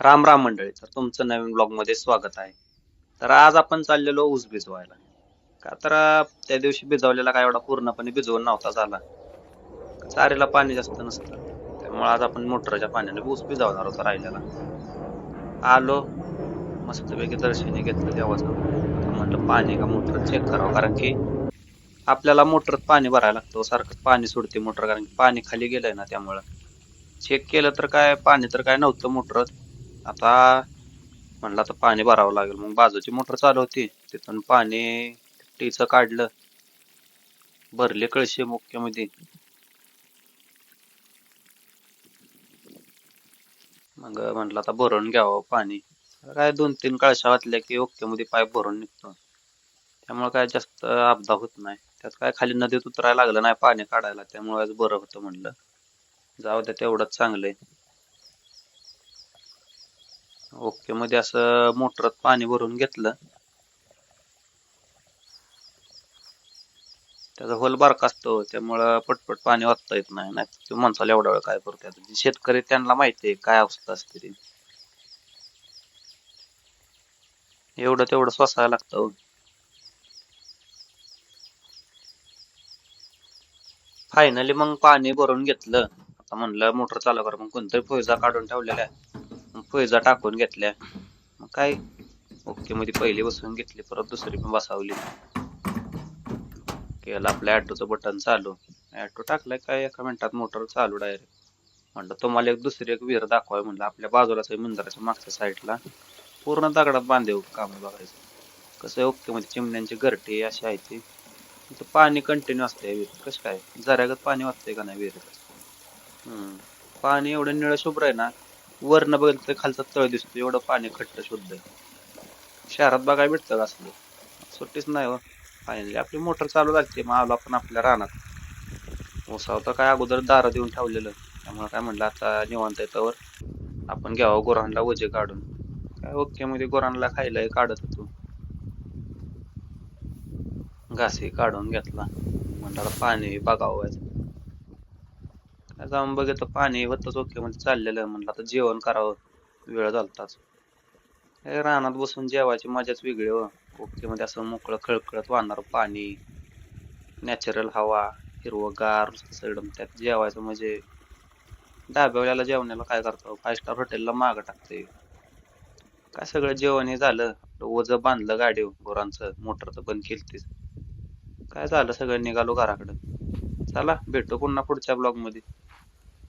राम राम मंडळी, तर तुमचं नवीन ब्लॉग मध्ये स्वागत आहे. तर आज आपण चाललेलो ऊस भिजवायला. का तर त्या दिवशी भिजवलेला काय एवढा पूर्णपणे भिजवून नव्हता झाला. चारीला पाणी जास्त नसतं. त्यामुळे आज आपण मोटरच्या पाण्याने ऊस भिजवणार होता राहिलेला. आलो, मस्तपैकी दर्शनी घेतलं देवाचं. आता म्हणलं पाणी का मोटर चेक करावं, कारण की आपल्याला मोटरात पाणी भरायला लागतं. सारखं पाणी सोडते मोटर, कारण की पाणी खाली गेलंय ना, त्यामुळं चेक केलं तर काय पाणी तर काय नव्हतं मोटरात. आता म्हणलं आता पाणी भरावं लागेल. मग बाजूची मोटर चालू होती, तिथून पाणी टीचं काढलं, भरले कळशे मुख्यमध्ये. मग म्हटलं आता भरून घ्यावं पाणी. आता काय 2-3 कळशा वाटल्या की ओके मध्ये पाईप भरून निघतो. त्यामुळे काय जास्त अपदा होत नाही. त्यात काय खाली नदीत उतरायला लागलं नाही पाणी काढायला, त्यामुळे आज बरं होतं म्हणलं. जाऊ द्या, तेवढंच चांगलंय. ओके मध्ये असं मोटरात पाणी भरून घेतलं. त्याचा होल बारका असतो, त्यामुळं पटपट पाणी वाचता येत नाही. नाही तर माणसाला एवढा वेळ काय करतो. आता जे शेतकरी त्यांना माहिती आहे काय अवस्था असते ती. एवढं तेवढं सोसायला लागतं हो. फायनली मग पाणी भरून घेतलं. आता म्हणलं मोटर चालू कर, मग कोणतरी फुईजा काढून ठेवलेल्या. मग फुईजा टाकून घेतल्या. मग काय ओके मध्ये पहिली बसवून घेतली, परत दुसरी पण बसवली. केलं आपल्या ऑटोचं बटन चालू. ऑटो टाकलाय काय एका मिनिटात मोटर चालू डायरेक्ट. म्हणलं तुम्हाला एक दुसरी एक विहीर दाखवाय म्हणलं, आपल्या बाजूलाच आहे मंदिराच्या मागच्या साईडला. पूर्ण दगडात बांधेव काम आहे बघायचं. कसं ओके मध्ये चिमण्यांची घरटी अशी आहे ती. तिथं पाणी कंटिन्यू असतंय विहिरीत. कसं काय झऱ्यागत पाणी वाजतंय का नाही विहिरीत. हम्म. पाणी एवढं निळं शुभ्र आहे ना, वरनं बघितलं तर खालचा तळ दिसतो, एवढं पाणी खट्ट शुद्ध आहे. शहरात बघायला भेटतं का असलं. सुट्टीच नाही हो. फायनली आपली मोटर चालू झाली, मग आलो आपण आपल्या रानात. ऊसावर तर काय अगोदर दारं देऊन ठेवलेलं, त्यामुळे काय म्हणलं आता निवांत येतावर आपण घ्यावं गुरांना वजे काढून. काय ओके मध्ये गुरांना खायला काढत होतो. घासी काढून घेतला. म्हणलं आता पाणी बघावं. काय जाऊन बघितलं पाणी होतच ओके मध्ये चाललेलं. म्हणलं आता जेवण करावं, वेळ झालताच. हे रानात बसून जेवायची मजाच वेगळी हो. ओके मध्ये असं मोकळं खळखळत वाहणार पाणी, नॅचरल हवा, हिरवंगार सगळं त्यात जेवायचं म्हणजे. डाब्यावाल्याला जेवणाला काय करतो, 5 स्टार हॉटेलला मागं टाकते. काय सगळं जेवण हे झालं, ओझं बांधलं गाडीवर गुरांचं, मोटर तर बंद केलतीच. काय झालं, सगळं निघालो घराकडं. चला भेटू पुन्हा पुढच्या ब्लॉग मध्ये.